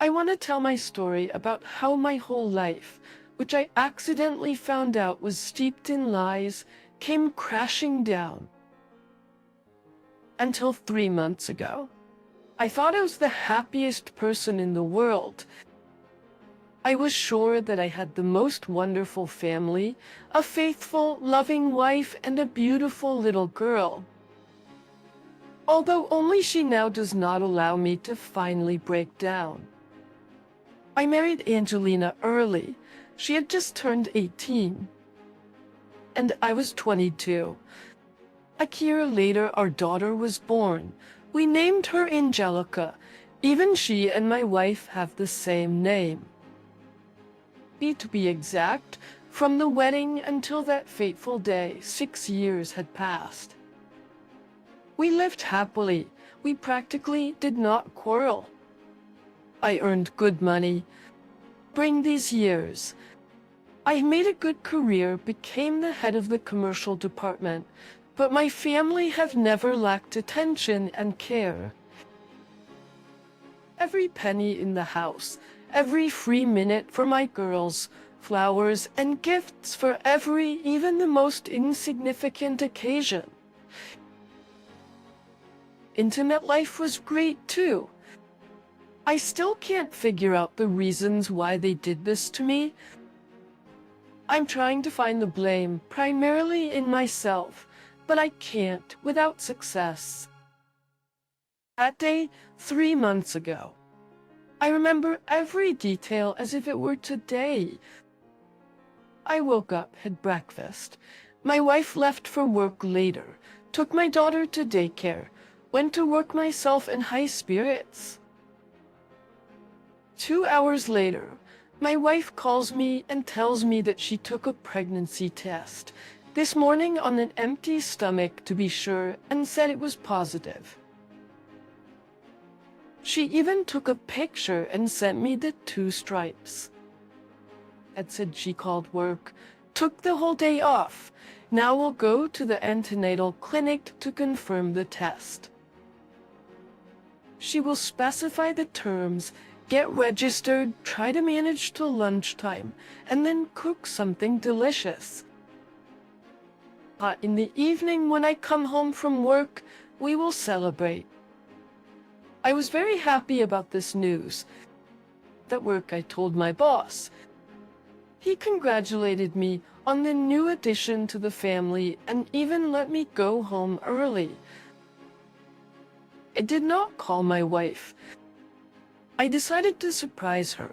I want to tell my story about how my whole life, which I accidentally found out was steeped in lies, came crashing down. Until 3 months ago, I thought I was the happiest person in the world. I was sure that I had the most wonderful family, a faithful, loving wife, and a beautiful little girl. Although only she now does not allow me to finally break down. I married Angelina early. She had just turned 18. And I was 22. A year later, our daughter was born. We named her Angelica. Even she and my wife have the same name. To be exact, from the wedding until that fateful day, 6 years had passed. We lived happily. We practically did not quarrel. I earned good money. During these years, I made a good career, became the head of the commercial department, but my family have never lacked attention and care. Every penny in the house, every free minute for my girls, flowers and gifts for every, even the most insignificant occasion. Intimate life was great too. I still can't figure out the reasons why they did this to me. I'm trying to find the blame primarily in myself, but I can't without success. That day, 3 months ago, I remember every detail as if it were today. I woke up, had breakfast. My wife left for work later, took my daughter to daycare, went to work myself in high spirits. 2 hours later, my wife calls me and tells me that she took a pregnancy test this morning on an empty stomach to be sure, and said it was positive. She even took a picture and sent me the 2 stripes. It said she called work, took the whole day off. Now we'll go to the antenatal clinic to confirm the test. She will specify the terms, get registered, try to manage till lunchtime, and then cook something delicious. In the evening when I come home from work, we will celebrate. I was very happy about this news. At work, I told my boss. He congratulated me on the new addition to the family and even let me go home early. I did not call my wife. I decided to surprise her.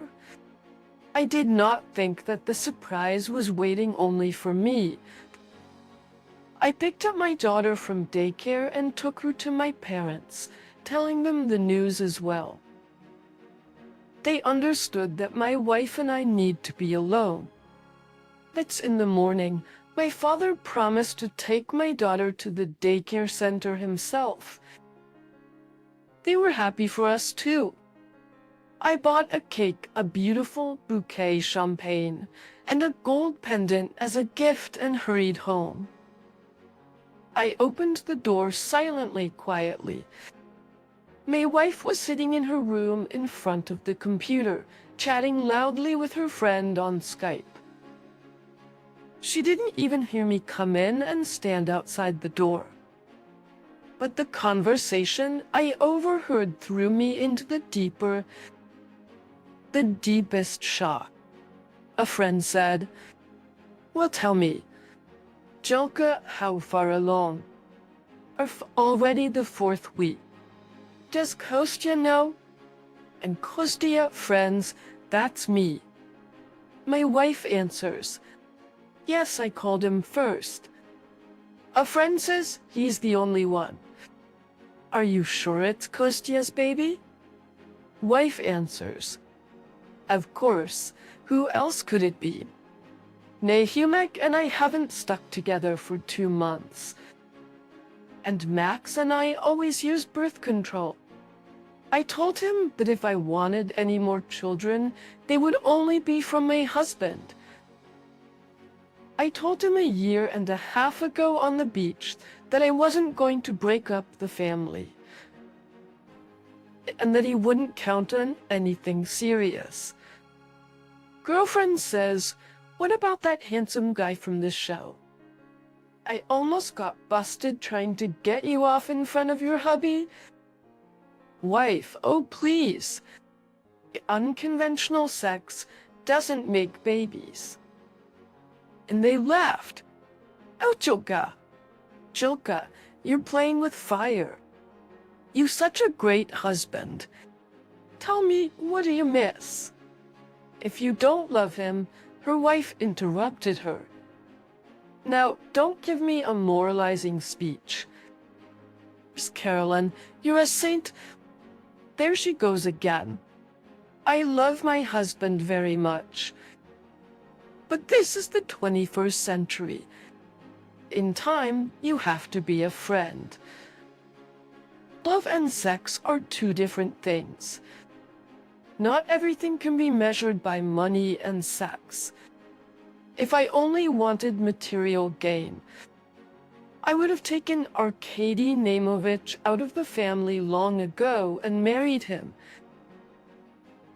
I did not think that the surprise was waiting only for me. I picked up my daughter from daycare and took her to my parents, telling them the news as well. They understood that my wife and I need to be alone. That's in the morning. My father promised to take my daughter to the daycare center himself. They were happy for us too. I bought a cake, a beautiful bouquet champagne, and a gold pendant as a gift and hurried home. I opened the door silently, quietly. My wife was sitting in her room in front of the computer, chatting loudly with her friend on Skype. She didn't even hear me come in and stand outside the door. But the conversation I overheard threw me into the deepest shock. A friend said, "Well, tell me, Jelka, how far along? Already the 4th week. Does Kostya know?" And Kostya, friends, that's me. My wife answers, "Yes, I called him first." A friend says, "He's the only one." "Are you sure it's Kostya's baby?" Wife answers, "Of course, who else could it be? Nahumek and I haven't stuck together for 2 months. And Max and I always used birth control. I told him that if I wanted any more children, they would only be from my husband. I told him a year and a half ago on the beach that I wasn't going to break up the family. and that he wouldn't count on anything serious. Girlfriend says, "What about that handsome guy from this show? I almost got busted trying to get you off in front of your hubby." Wife, "Oh please. Unconventional sex doesn't make babies." And they laughed. "Oh, Jilka. Jilka, you're playing with fire. You such a great husband. Tell me, what do you miss?" "If you don't love him," her wife interrupted her. "Now, don't give me a moralizing speech. Miss Carolyn, you're a saint." There she goes again. "I love my husband very much. But this is the 21st century. In time, you have to be a friend. Love and sex are two different things. Not everything can be measured by money and sex. If I only wanted material gain, I would have taken Arkady Naimovich out of the family long ago and married him.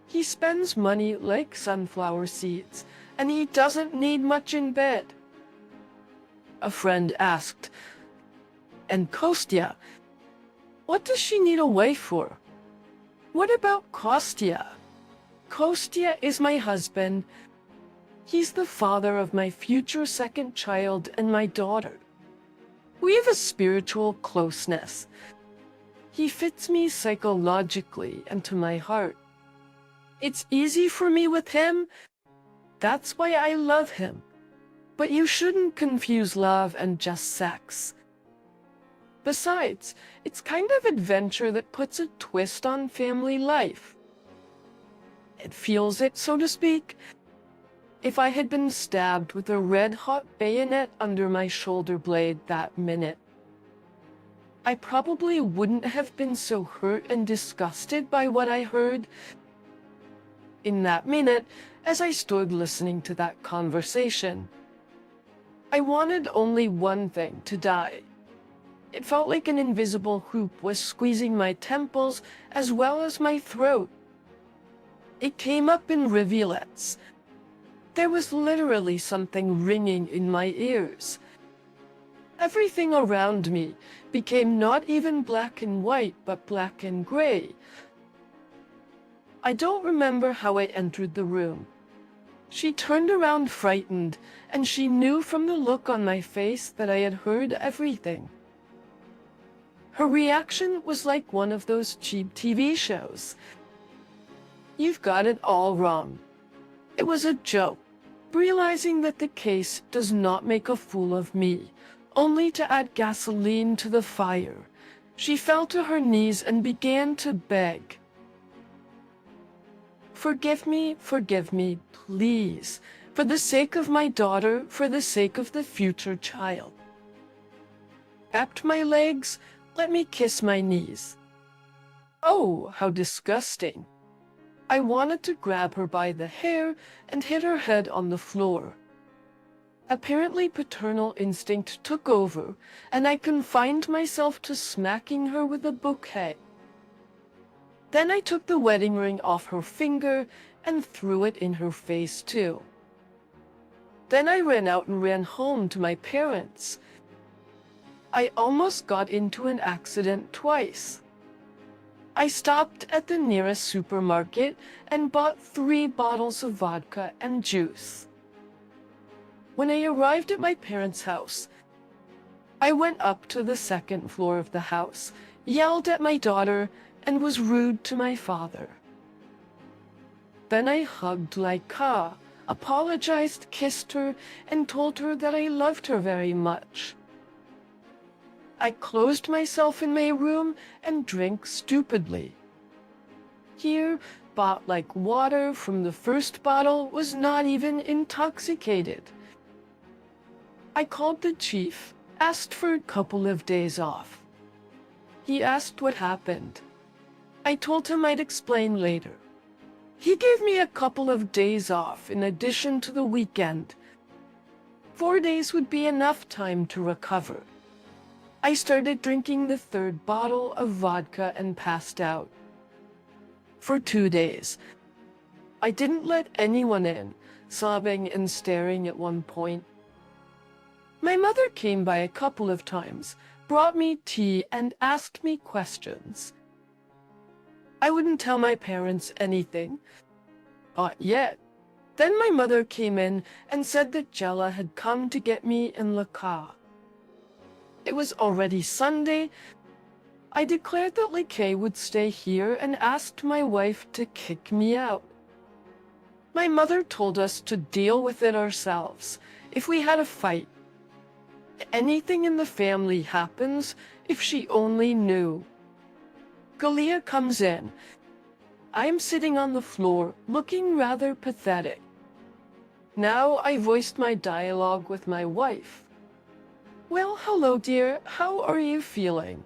He spends money like sunflower seeds, and he doesn't need much in bed." A friend asked, "And Kostya? What does she need a wife for?" "What about Kostya? Kostya is my husband. He's the father of my future second child and my daughter. We have a spiritual closeness. He fits me psychologically and to my heart. It's easy for me with him. That's why I love him. But you shouldn't confuse love and just sex. Besides, it's kind of adventure that puts a twist on family life. It feels it, so to speak. If I had been stabbed with a red-hot bayonet under my shoulder blade that minute, I probably wouldn't have been so hurt and disgusted by what I heard. In that minute, as I stood listening to that conversation, I wanted only one thing: to die. It felt like an invisible hoop was squeezing my temples as well as my throat. It came up in rivulets. There was literally something ringing in my ears. Everything around me became not even black and white, but black and gray. I don't remember how I entered the room. She turned around frightened, and she knew from the look on my face that I had heard everything. Her reaction was like one of those cheap TV shows. "You've got it all wrong. It was a joke." Realizing that the case does not make a fool of me, only to add gasoline to the fire, she fell to her knees and began to beg. Forgive me, please, for the sake of my daughter, for the sake of the future child." Tapped my legs, let me kiss my knees. Oh, how disgusting. I wanted to grab her by the hair and hit her head on the floor. Apparently paternal instinct took over, and I confined myself to smacking her with a bouquet. Then I took the wedding ring off her finger and threw it in her face too. Then I ran out and ran home to my parents. I almost got into an accident twice. I stopped at the nearest supermarket and bought 3 bottles of vodka and juice. When I arrived at my parents' house, I went up to the 2nd floor of the house, yelled at my daughter, and was rude to my father. Then I hugged Laika, apologized, kissed her, and told her that I loved her very much. I closed myself in my room and drank stupidly. Here, bought like water from the first bottle, was not even intoxicated. I called the chief, asked for a couple of days off. He asked what happened. I told him I'd explain later. He gave me a couple of days off in addition to the weekend. 4 days would be enough time to recover. I started drinking the 3rd bottle of vodka and passed out. For 2 days. I didn't let anyone in, sobbing and staring at one point. My mother came by a couple of times, brought me tea, and asked me questions. I wouldn't tell my parents anything. Not yet. Then my mother came in and said that Jella had come to get me in the car. It was already Sunday. I declared that Lekay would stay here and asked my wife to kick me out. My mother told us to deal with it ourselves if we had a fight. Anything in the family happens if she only knew. Galia comes in. I am sitting on the floor, looking rather pathetic. Now I voiced my dialogue with my wife. Well, hello dear, how are you feeling?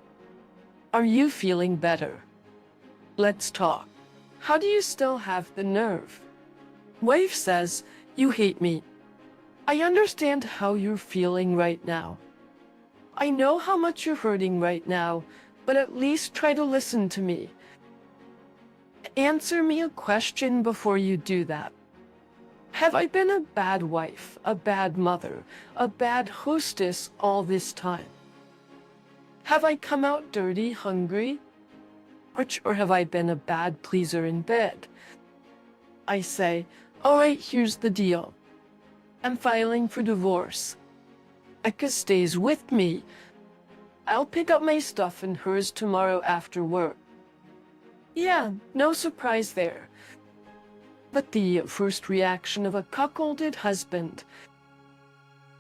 Are you feeling better? Let's talk. How do you still have the nerve? Wife says, you hate me. I understand how you're feeling right now. I know how much you're hurting right now, but at least try to listen to me. Answer me a question before you do that. Have I been a bad wife, a bad mother, a bad hostess all this time? Have I come out dirty, hungry? Or have I been a bad pleaser in bed? I say, all right, here's the deal. I'm filing for divorce. Eka stays with me. I'll pick up my stuff and hers tomorrow after work. Yeah, no surprise there. But the first reaction of a cuckolded husband.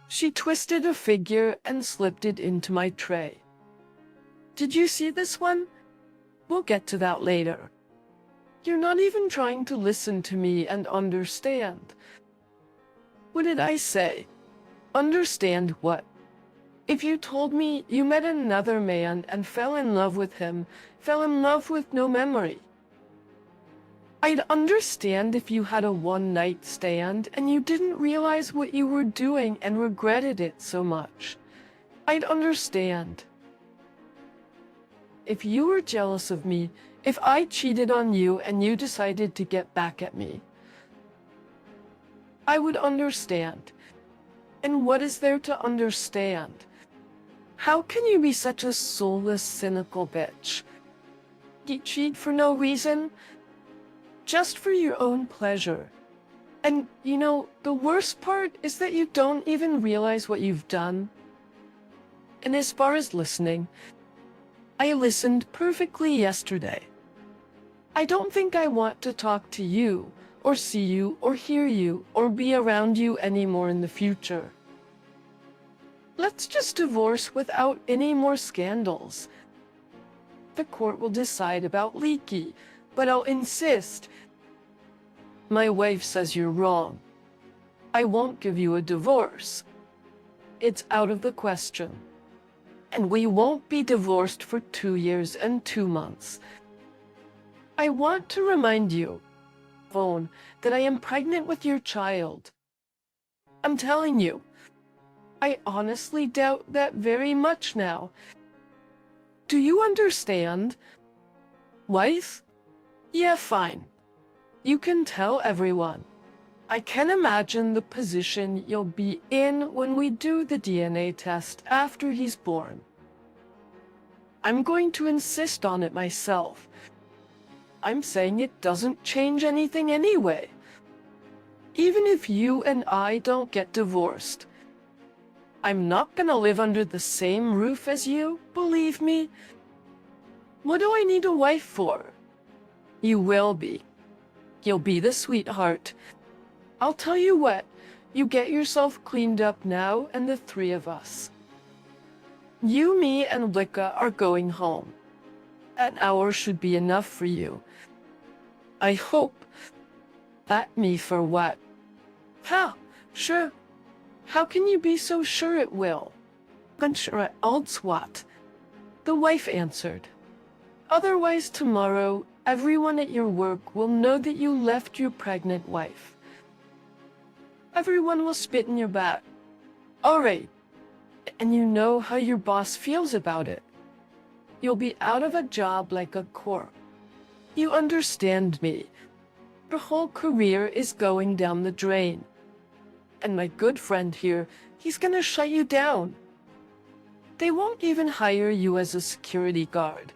She twisted a figure and slipped it into my tray. Did you see this one? We'll get to that later. You're not even trying to listen to me and understand. What did I say? Understand what? If you told me you met another man and fell in love with him, fell in love with no memory. I'd understand if you had a one-night stand and you didn't realize what you were doing and regretted it so much. I'd understand. If you were jealous of me, if I cheated on you and you decided to get back at me, I would understand. And what is there to understand? How can you be such a soulless, cynical bitch? You cheat for no reason? Just for your own pleasure. And, you know, the worst part is that you don't even realize what you've done. And as far as listening, I listened perfectly yesterday. I don't think I want to talk to you, or see you, or hear you, or be around you anymore in the future. Let's just divorce without any more scandals. The court will decide about Leaky, but I'll insist. My wife says you're wrong. I won't give you a divorce. It's out of the question. And we won't be divorced for 2 years and 2 months. I want to remind you, phone, that I am pregnant with your child. I'm telling you, I honestly doubt that very much now. Do you understand? Wife? Yeah, fine. You can tell everyone. I can imagine the position you'll be in when we do the DNA test after he's born. I'm going to insist on it myself. I'm saying it doesn't change anything anyway. Even if you and I don't get divorced, I'm not gonna live under the same roof as you, believe me. What do I need a wife for? You will be. You'll be the sweetheart. I'll tell you what, you get yourself cleaned up now and the 3 of us. You, me, and Lika are going home. An hour should be enough for you. I hope. At me for what? How? Sure. How can you be so sure it will? Unsure else what? The wife answered. Otherwise tomorrow, everyone at your work will know that you left your pregnant wife. Everyone will spit in your back. All right. And you know how your boss feels about it. You'll be out of a job like a corpse. You understand me. Your whole career is going down the drain. And my good friend here, he's gonna shut you down. They won't even hire you as a security guard.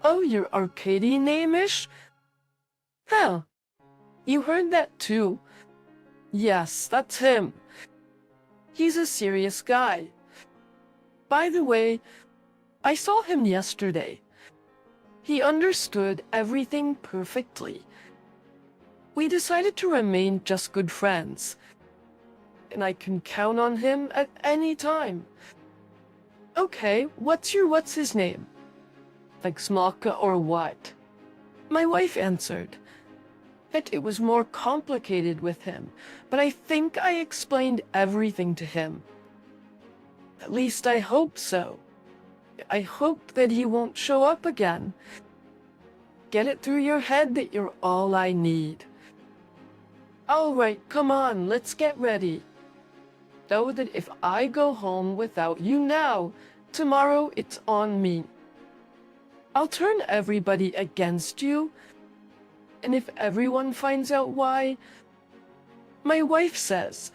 Oh, you're Arcady name-ish? Hell, you heard that too. Yes, that's him. He's a serious guy. By the way, I saw him yesterday. He understood everything perfectly. We decided to remain just good friends. And I can count on him at any time. Okay, what's his name? Like Smolka or what? My wife answered. It was more complicated with him, but I think I explained everything to him. At least I hope so. I hope that he won't show up again. Get it through your head that you're all I need. All right, come on, let's get ready. Know that if I go home without you now, tomorrow it's on me. I'll turn everybody against you. And if everyone finds out why, my wife says,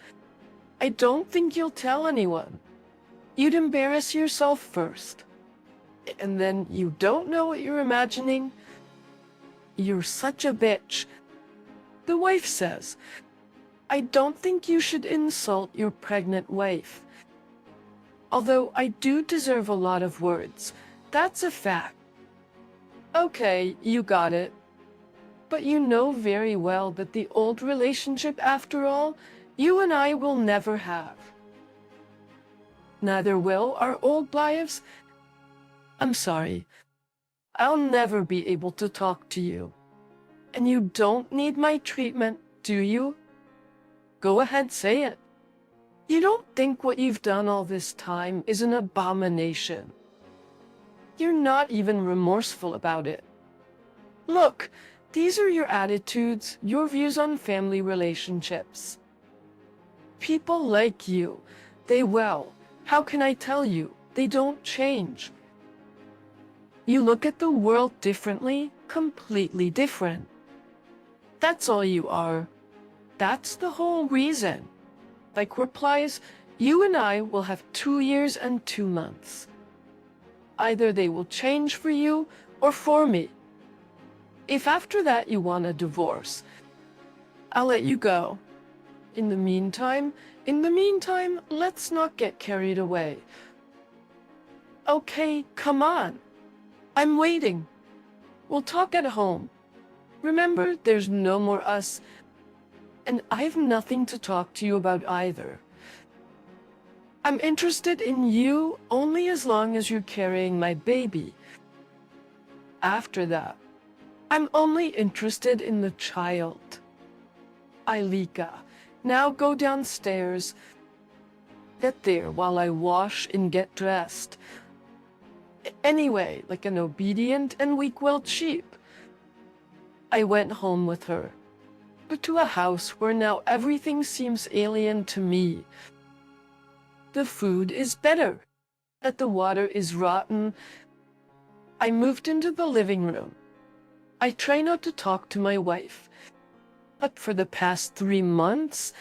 I don't think you'll tell anyone. You'd embarrass yourself first. And then you don't know what you're imagining. You're such a bitch. The wife says, I don't think you should insult your pregnant wife. Although I do deserve a lot of words. That's a fact. Okay, you got it. But you know very well that the old relationship, after all, you and I will never have. Neither will our old lives. I'm sorry. I'll never be able to talk to you. And you don't need my treatment, do you? Go ahead, say it. You don't think what you've done all this time is an abomination. You're not even remorseful about it. Look, these are your attitudes, your views on family relationships. People like you, how can I tell you, they don't change. You look at the world differently, completely different. That's all you are. That's the whole reason. Like replies, you and I will have 2 years and 2 months. Either they will change for you or for me. If after that you want a divorce, I'll let you go. In the meantime, let's not get carried away. Okay, come on. I'm waiting. We'll talk at home. Remember, there's no more us, and I've nothing to talk to you about either. I'm interested in you only as long as you're carrying my baby. After that, I'm only interested in the child. Ailika, now go downstairs. Get there while I wash and get dressed. Anyway, like an obedient and weak-willed sheep. I went home with her, but to a house where now everything seems alien to me. The food is better, that the water is rotten. I moved into the living room. I try not to talk to my wife, but for the past 3 months,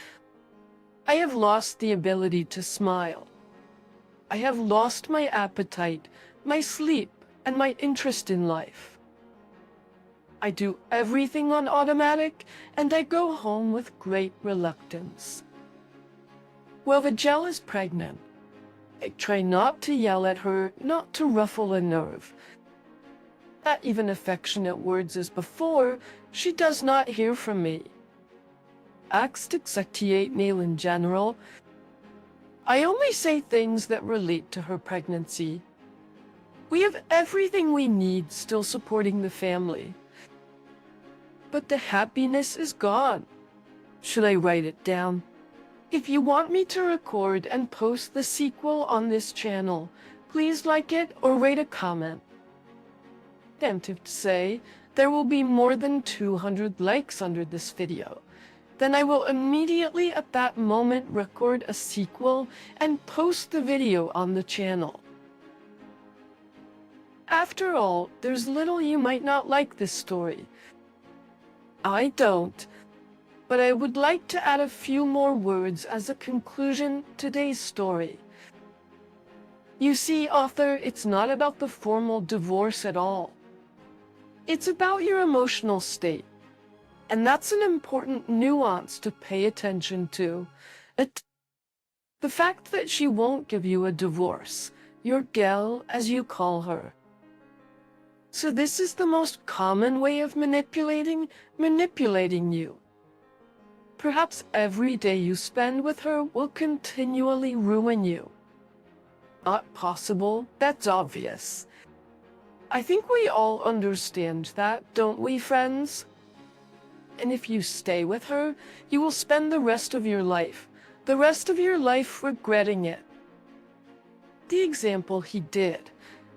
I have lost the ability to smile. I have lost my appetite, my sleep, and my interest in life. I do everything on automatic, and I go home with great reluctance. Well, the gel is pregnant. I try not to yell at her, not to ruffle a nerve. Not even affectionate words as before, she does not hear from me. Acts to executiate male in general. I only say things that relate to her pregnancy. We have everything we need still supporting the family. But the happiness is gone. Should I write it down? If you want me to record and post the sequel on this channel, please like it or rate a comment. Tempted to say, there will be more than 200 likes under this video. Then I will immediately at that moment record a sequel and post the video on the channel. After all, there's little you might not like this story. I don't, but I would like to add a few more words as a conclusion to today's story. You see, author, it's not about the formal divorce at all. It's about your emotional state. And that's an important nuance to pay attention to. The fact that she won't give you a divorce, your gal, as you call her. So this is the most common way of manipulating you. Perhaps every day you spend with her will continually ruin you. Not possible, that's obvious. I think we all understand that, don't we, friends? And if you stay with her, you will spend the rest of your life regretting it. The example he did.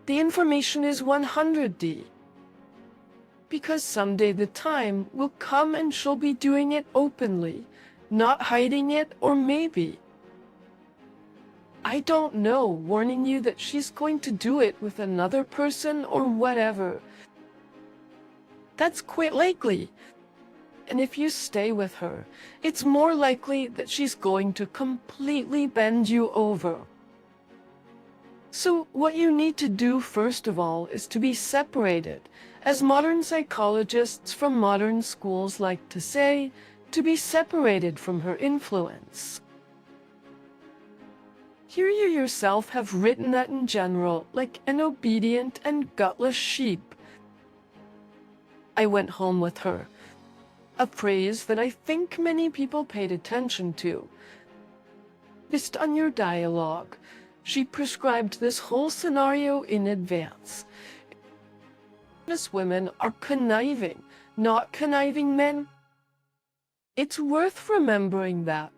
The information is 100D. Because someday the time will come and she'll be doing it openly, not hiding it, or maybe, I don't know, warning you that she's going to do it with another person or whatever. That's quite likely. And if you stay with her, it's more likely that she's going to completely bend you over. So what you need to do first of all is to be separated, as modern psychologists from modern schools like to say, to be separated from her influence. Here you yourself have written that in general, like an obedient and gutless sheep. I went home with her. A phrase that I think many people paid attention to. Based on your dialogue, she prescribed this whole scenario in advance. These women are conniving, not conniving men. It's worth remembering that.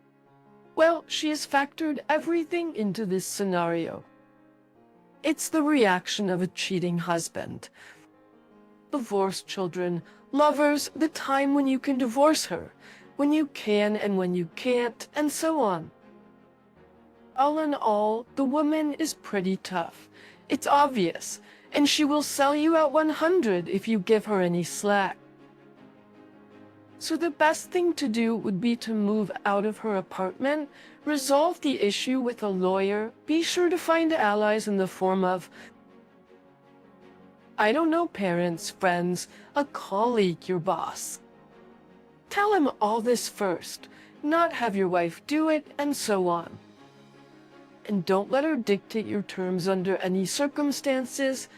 Well, she has factored everything into this scenario. It's the reaction of a cheating husband. Divorced children, lovers, the time when you can divorce her, when you can and when you can't, and so on. All in all, the woman is pretty tough. It's obvious, and she will sell you at 100 if you give her any slack. So the best thing to do would be to move out of her apartment, resolve the issue with a lawyer, be sure to find allies in the form of, I don't know, parents, friends, a colleague, your boss. Tell him all this first, not have your wife do it, and so on. And don't let her dictate your terms under any circumstances.